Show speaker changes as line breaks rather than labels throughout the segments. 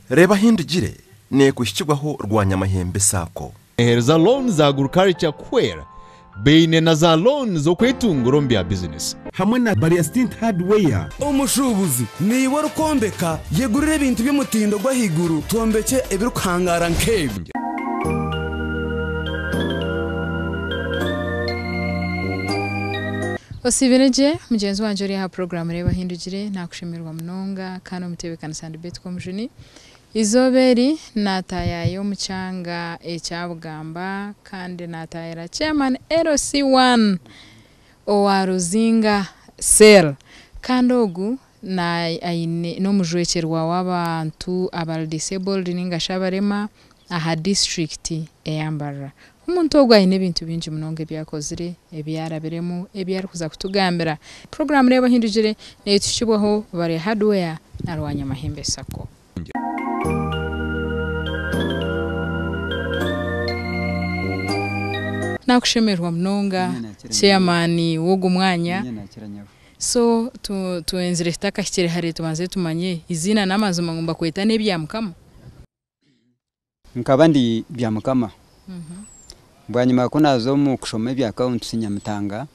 Reebahindugire ne kushyirwaho rwanyamahembe sako.
Za loan za agriculture kwera beine na za loan zo kwetungura mbya business
hamwe na Bariastin Hardware.
Umushubuzi ni wo rukombeka yegurira ibintu by'umutindo gwa higuru tombeke ebirukangara nkebye.
Osibineje mugenzi wanje uri ha program Reebahindugire nakushimirwa mnonga kana mutebekana sandbet komjuni izoberi natayayo mucyanga ecyabugamba kandi natayira chairman LC1 owaruzinga sel kandogu na aine no mujwekerwa w'abantu abal disabled ninga shabarema aha district eyambara umuntu ogwaine ibintu bingi munonge byakozire ebyarabiremu ebyari kuza kutugambira program Reebahindugire netushibwaho bare hardware na rwanyamahembe sako. Nakushemerwa mnonga chairman wogo mwanya so tuenzire taka kikire hare tubanze tumanye izina namazuma ngomba kweta nebyamukama
nkabandi byamukama bwanyuma ko nazo mu kushoma bya account sinyamutanga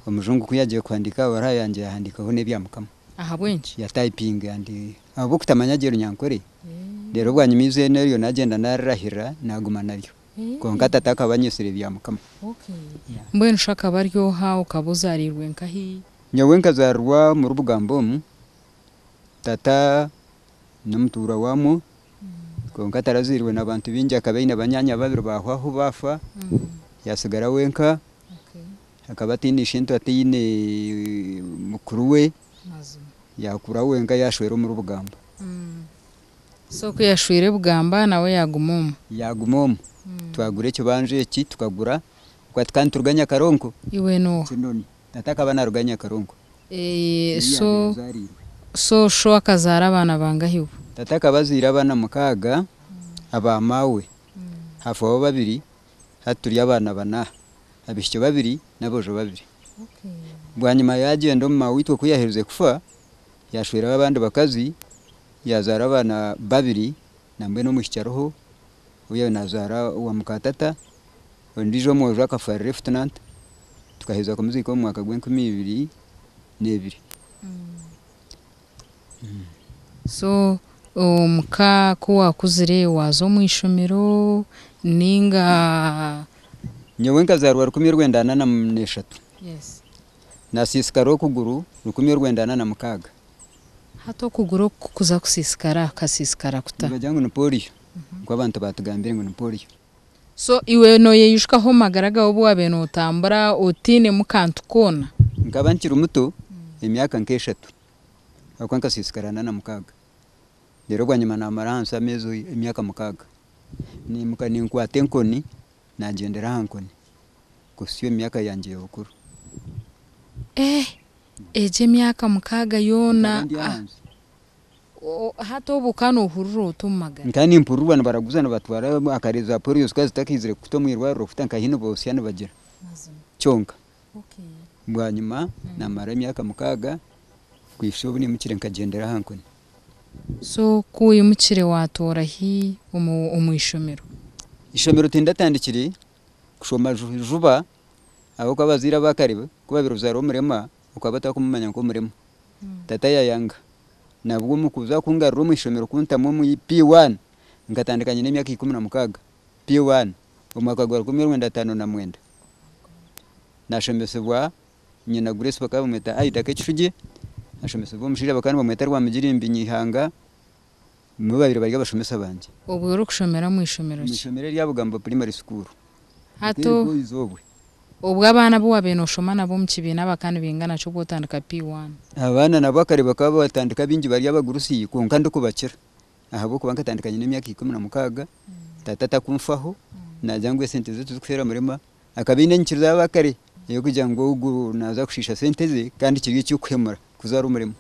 umujungu kuyagiye kwandika warayanje yahandikaho nebyamukama
aha bwenshi
ya typing andi abo kutamanya gero nyankore rero bwanyuma ize nero nagenda narahira naguma naryo ko ngatata kabanyesire byamukama.
Okay mbwe nshaka baryo ha ukabuzarirwe nkahi
nyawe nkazarwa mu rubugambo tata n'umutura wamo ko ngatarazirwe nabantu binja kabaina banyanya babiro bahwaho bafa yasigara wenka akabati ni shinto atine mukuruwe yakura wenka yashwero mu rubugamba
so ko yashwire bugamba nawe
yagumom twagure cyo banje iki tukagura kwatkan turganya karonko
iwe no
kinoni tataka bana ruganya karonko
so sho akazara abana bangahiwe
tataka bazira abana mukaga abamawe hafu abo babiri haturi abana bana abishyo babiri nabojo babiri.
Okay
bwanyuma yagenda mu mawitwe kuyahereze kufa yashwira abandi bakazi yazara abana babiri nambe no mushyaraho uyo nazara wa mukatata ndijo mwojo akafara lieutenant tukaheza kumuziko mu mwaka gwa 2022
so muka kuwa kuzire wazo mwishomero ninga
nyewenka zarwa 2023.
Yes
nasisikaro kuguru 2026
hato kuguru kuza kusisikara kasisikara kuta
bajangu no polio kwa bantu batugambire ngo no polio.
So iwe no yeyushkaho magaraga obu abeno utambura utine mukantu kona
ngabankira umuto emyaka nkeshatu akwanka sisikarana na mukaga rero gwanyuma na maransa mezo emyaka mukaga ni mukani nkwate nkoni nagendera hankoni kusiyo emyaka yanje yokuru
eje myaka mukaga yona hato bukano uhururo tumaga
nkani impurwa baraguzana batwara akareza polio skazi takizire kutomwirwa rofutanka hino bosiyana bagira cyonka.
Okay
bwanyuma na mara emyaka mukaga kwishobo ni mukire nkagendera hankoni
so kuyi mukire watora hi umwishomero
ishomero tindatandikire kushoma juba abo kabazira bakaribe kuba biruzaro murema ukabata kumumanya ko murema tata yayanga nabwo mukuza kungarura mu ishomero kuntamo mu P1 ngatandikanye n'emyaka 16 P1 umwaka gwa 2005 nashembesebwa nyina Grace bakabumeta ayita kecuje nashembesebwa mushira bakana bamweta rwa mugirimbi nyihanga mu babiri bari bashomesa banje
ubwo uri kushomera mu ishomero
ryabugamba primary school
hato ubwo abana bo wabeno shomana bo mukibina bakana bingana cyo gutandika P1
abana nabakare bakaba batandika bingi bari abagurusi konka ndo kubakira ahabo kubanka tandikanye n'emyaka 16 tatata kumfaho najangwe sente zetu zikufera murema akabine nkiriza abakare yo kugira ngo ugu naza kushisha sente ze kandi kiri cyo kwemura kuzara umurimo.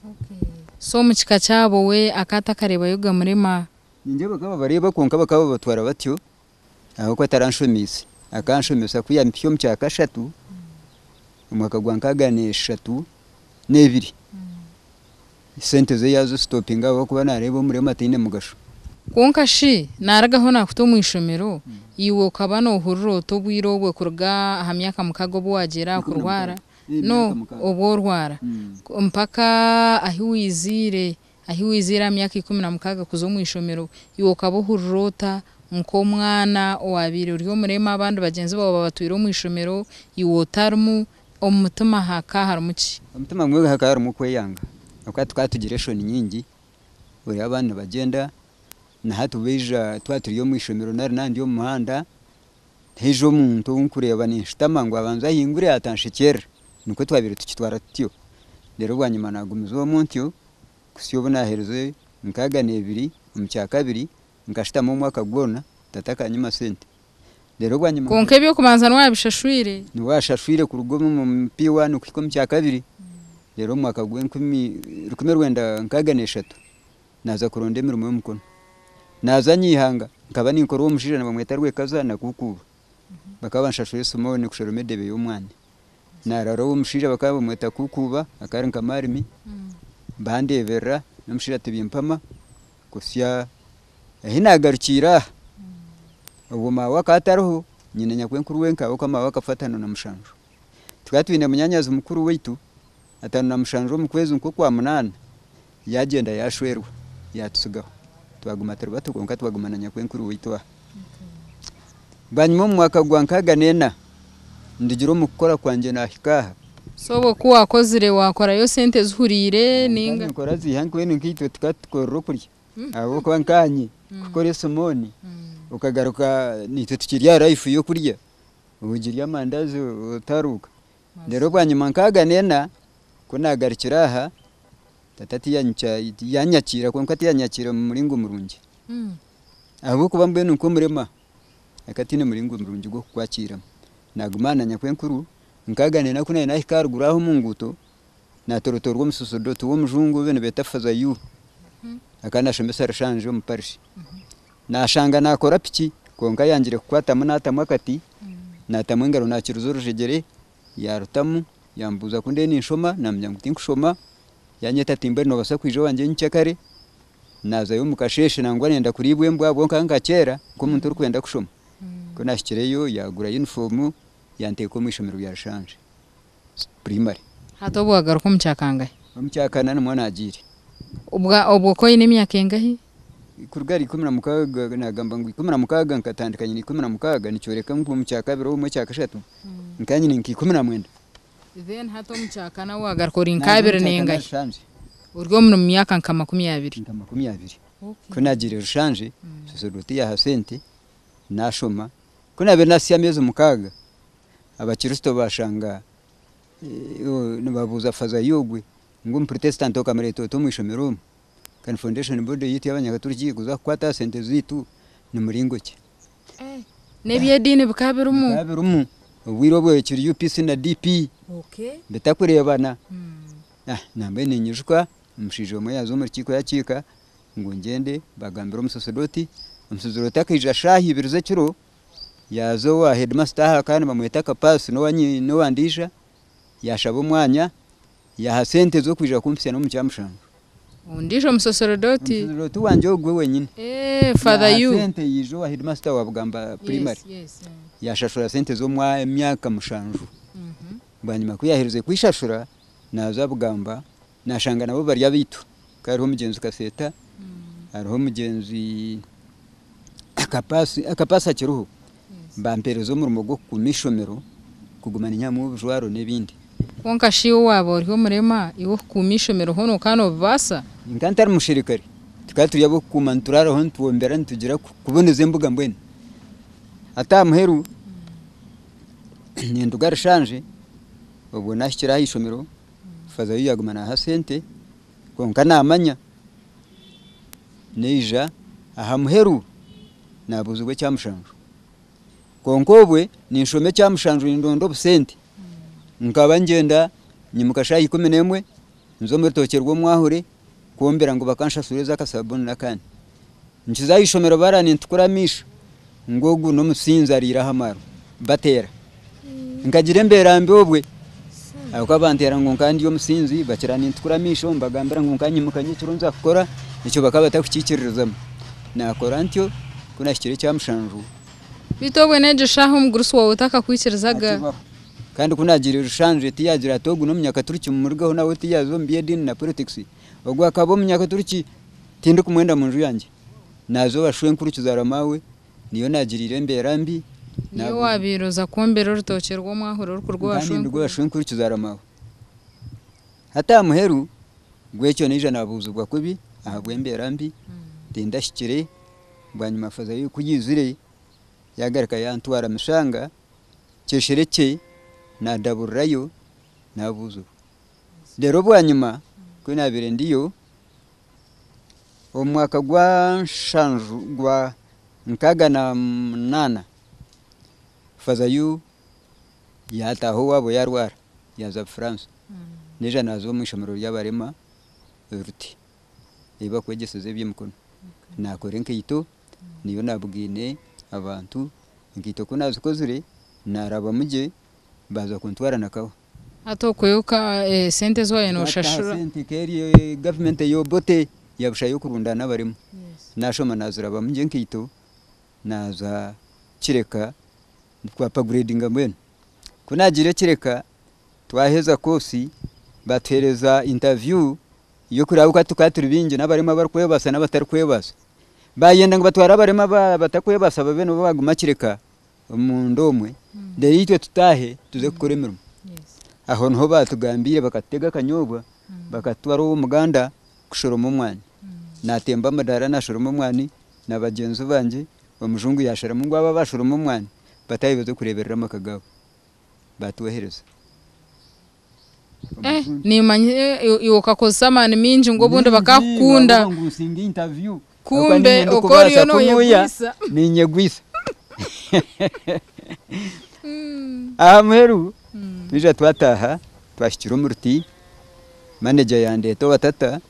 Okay so mukika cyabo we akata kareba yoga murema
ninje bakaba bareba konka bakaba batwara batyo aho ko ataranshomisi akanshomesa kuya mpyo mcyaka 3 umwaka gwa nkaga ne 3 n'ebiri sente ze yazo stopinga abo kuba nareba umurema atine mugasho
konka shi naragaho nakuto mu ishomero iwo kabano uhururo to bwirobwe kurga hamyaka mukago bwagera kurwara no oborwara mpaka ahiwizire myaka 16 kuzo mu ishomero iwo kabo hururota nko mwana owabire uriyo murema abandi bagenzi babo batwiro mu ishomero iwo tarmu omutima haka harumuki
omutima mwe haka harumu kweyanga akati twatugiration nyingi uri abana bagenda na hatubeja twaturiyo mu ishomero nandi yo muhanda hejo muntu unkureba ninshitama ngo abanza hingure atanshikera nuko twabire tukitwara tutyo rero bwanyuma nagumizo muntu kusiyobona hereze nkaga nebiri umcya kabiri ngashitama mu mwaka gwona tataka nyuma sente rero bwanyuma
konke byo kumanza nwabishashwire
ni washashwire ku rugo mu P1 ukiko mcya kabiri rero mwaka gwe 10 rukumerwenda nkaga neshatu naza kuronde mirimo y'umukono naza nyihanga nkaba ninkora uwo mushira nabamweta rwekaza nakukuba bakaba nshashwe somone kushoro medebe y'umwana nararo uwo mushira bakaba bamweta kukuba akari nkamarimi bandevera namushira tibimpama kusya hinagarukira ubu mawa kataroho nyine nyakwenkuru wenka ukama wakafatana na mushanjo tukatwine munyanyazi mukuru weitu atanu na mushanjo mu kwezi nko kwa 8 yagenda yashwerwa yatusigaho twaguma terbato konka twagumana nyakwenkuru weitu banyuma mu mwaka gwa nkaga nena ndigiro mukora kwanje nahikaha
sobo kuwa kozire wakora yo sente zuhurire ninga
nkora zihankwe nkitwe tukatkorro kuri abo kwa nkanye kukore somoni ukagaruka nitwe tukirya life yo kurya ubugirya mandazi utaruka rero bwanyuma nkaga nena kunagarikira aha tatati yanyakira ko nkati yanyakira mu muringo murungi abo kuba mbe nuko murema akatine muringo murungi go kwakira nagumana nyakwenkuru nkaga nena kuna nahikaruguraho munguto natorotorwa mususudoto wo mujungu bene betafaza yu akana shemesa rashanje mu parish nashanga nakora piki konka yangire kukwata munata mwakati natamwe ngaro nakiruzo rujegere yarutamu yambuza kunde ninshoma namya nguti nkushoma yanyeta timbe no basa kwijo wanje ncyakare naza yo mukasheshe nangwa nenda kuribwe mbwabo nkanga kera ko muntu rukwenda kushoma ko nashikireyo yagura uniform yanteko mwishomero ya rashanje primary
hato bwagaruka mucyakangaye
mucyakana n'umwana agire
ubwo ko ine myaka engahi
kurugari 16 nagamba ngo 16 nkatandikanye ni 16 nicyoreka ngo mucyakabiro mu cyakashatu nkanye ni 19
then hato mucyakana wagaruka rinkabire nengahi urwo mu myaka nka 20 ko nagire rushanje sosodoti ya hasente nashoma ko nabe nasiya meze mukaga abakristo bashanga nibabuza faza yogwe ngo protestant okamereto to mwishomero kan foundation board yiti abanyakaturiki kuza kwata sente zitu ni muringo cye nebiye dine bukabirumu
ubwiro bwe kiri UPC na DP betakurebana nambe ninyushwa umushije mu yazo muri kiko yakika ngo ngende bagambira umusosodoti akija shahi biruze kiro yazo wa headmaster kandi bamweta kapasi no wandisha yashaba umwanya yahasente zo kwija kumpisa no mu cyamushanga
undisho musosodoti
wanje ogwe wenyine
father you
sente yijo wa headmaster wa bugamba primary yashashura sente zo mwa myaka mushanju banyuma kuyahereze kwishashura naza bugamba nashanga nabo bari yabitu kariho mugenzi kaseta ariho mugenzi akapasa kiruho bamperezo mu rumogo ku mishomero kugumana inyamu bujwaro nebindi
konka shiwo wabo ariho murema iwo ku mishomero hono kano basa
nkantari mushirikari tukaturi yabo kumanturara hon tuombera ntugira kuboneze mbuga mbwene ata muheru Ndugire shanje ubu nashyira ishomero faza yagumana hasente konka namanya neja aha muheru nabuzwe cyamushanju konkobwe ninshome cyamushanju indondo busente nkaba ngenda nyimukashayi 11 nzo muritokerwo mwahure kuombera ngo bakanshasure zakasabone nakane nkiza ishomero barani ntukuramisha ngogu no musinza rira hamaro batera ngagire mbera mbobwe abo kabantera ngo kandi yo musinzi bakirana intukuramisho mbagambira ngo kanyi mukanye kirunza gukora nicyo bakaba takukikirizamo nakora ntyo kuna kikire cyamushanju
bitobwe neje shaho mugurusu wawe utakakwikirizaga
kandi kunagira rushanje tiyagira togu no myaka turiki mu murgaho nawe tiyazo mbiye din na politics ogwa kabo myaka turiki tinde kumwenda mu nju yanjye nazo bashwe nkurukizara mawe niyo nagirire mbera mbi
niyo wabiroza kombero rutoke rwo mwahoro ruko rwashwe
kandi rwo bashwe nkurukizara mawe hata muheru gwecyo nije nabuzugwa kubi ahabwe mbera mbi tindashikire bwanyuma faza yukugizire yagarika yantwara mishanga cyeshereke nadaburayo nabuzu rero bwanyuma kwinabire ndiyo omwaka gwa shanju gwa nkaga na nana fazayu yataho wabo yarwara yaza France neja nazo mwishomero y'abarema ruti iba kwegeseze by'umukono nakore nkito niyo nabwine abantu nkito kunazo kozire naraba muje baza kuntwara nakaho
atokoyoka sente zoye no shashura
sente keri government yo bote yabushayo kurundana barimo nashoma nazura bamuje nkito naza kireka kwa upgrading mbene kunagire kireka twaheza kosi bathereza interview yo kurabuka tukaturi binje nabarimo barkwebasa nabatari kwebasa bayenda ngo batwara barema batakwebasa babeno baguma kireka umuntu omwe ndeyitwe tutahe tuze kukoremera aho nho batugambire bakatega kanyobwa bakatwara umuganda kushoroma umwani natemba amadara nashoroma umwani nabagenzi banje bamujungu yashara mu ngwa bashoroma umwani batayibaze kureberera makagabo batuhereza
nimanye iwoka kosamane minji ngo bundi bakakunda
ngusinga interview
kumbe okoriyo no yegwisa
ninyegwisa ameru bija twataha twashikira umuruti manager yande to batata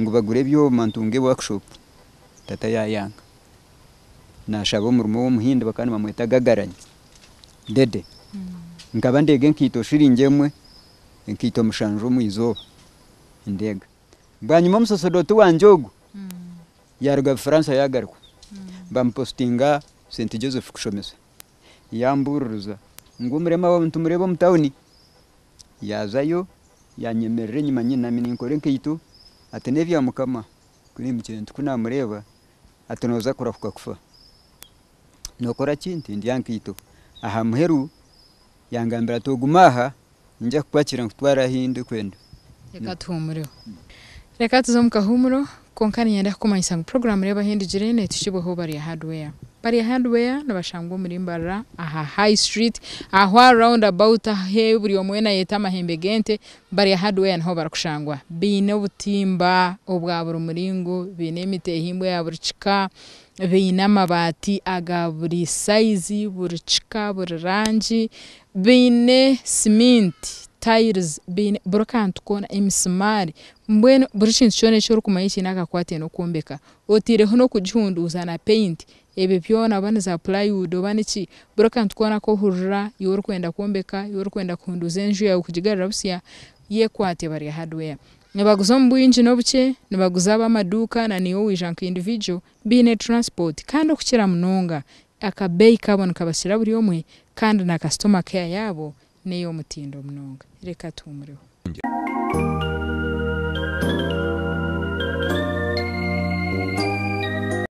ngo bagure byo mantunge workshop tata yayanga nashabo murumo wo muhinde bakani bamweta gagaranye dede ngaba ndege nkito shiringemwe nkito mushanjo muizo ndega bwanyuma musasedote wanjogo yaruga France yagarwa bampostinga Saint Joseph kushomesa yamburuza ngumurema w'abantu murebo mutawuni yazayo yanyemerere nyuma nyina mininkore nkito atenevya mukama kuri mukirento kunamureba atanoza kurafuka kufa nokora kinti ndyankito aha muheru yangambira togumaha njya kwakira nkutwara hinde kwenda
reka tuhumureho reka tuzomukahumuro konkani yenda kumanyisa ngo program Reebahindugire ne tushiboho bari hardware nabashangwa muri mbara aha high street aha round about he buri omwena yeta mahembe gente bari hardware nho barakushangwa bine butimba obwabura muringo bine mitehimbwe ya buricika bine amabati aga buri size buricika burangi bine cement tiles bine brokantu kona emismari mbwene burichintu cyone cyo rukumayiki nakakwate no kumbeka otireho no kujihunduza na paint ebe byona bane za plywood baniki brokantu kona ko hurura yor kwenda kumbeka yor kwenda kunduza enju yawe kujigarira busiya ye kwate bari hardware nibaguza mbuyinji no buke nibaguza abamaduka na niyo wijanka individual bine transport kandi okukira munonga akabei kabona kabasira buri omwe kandi na customer care yabo neyo mutindo munonga reka tumureho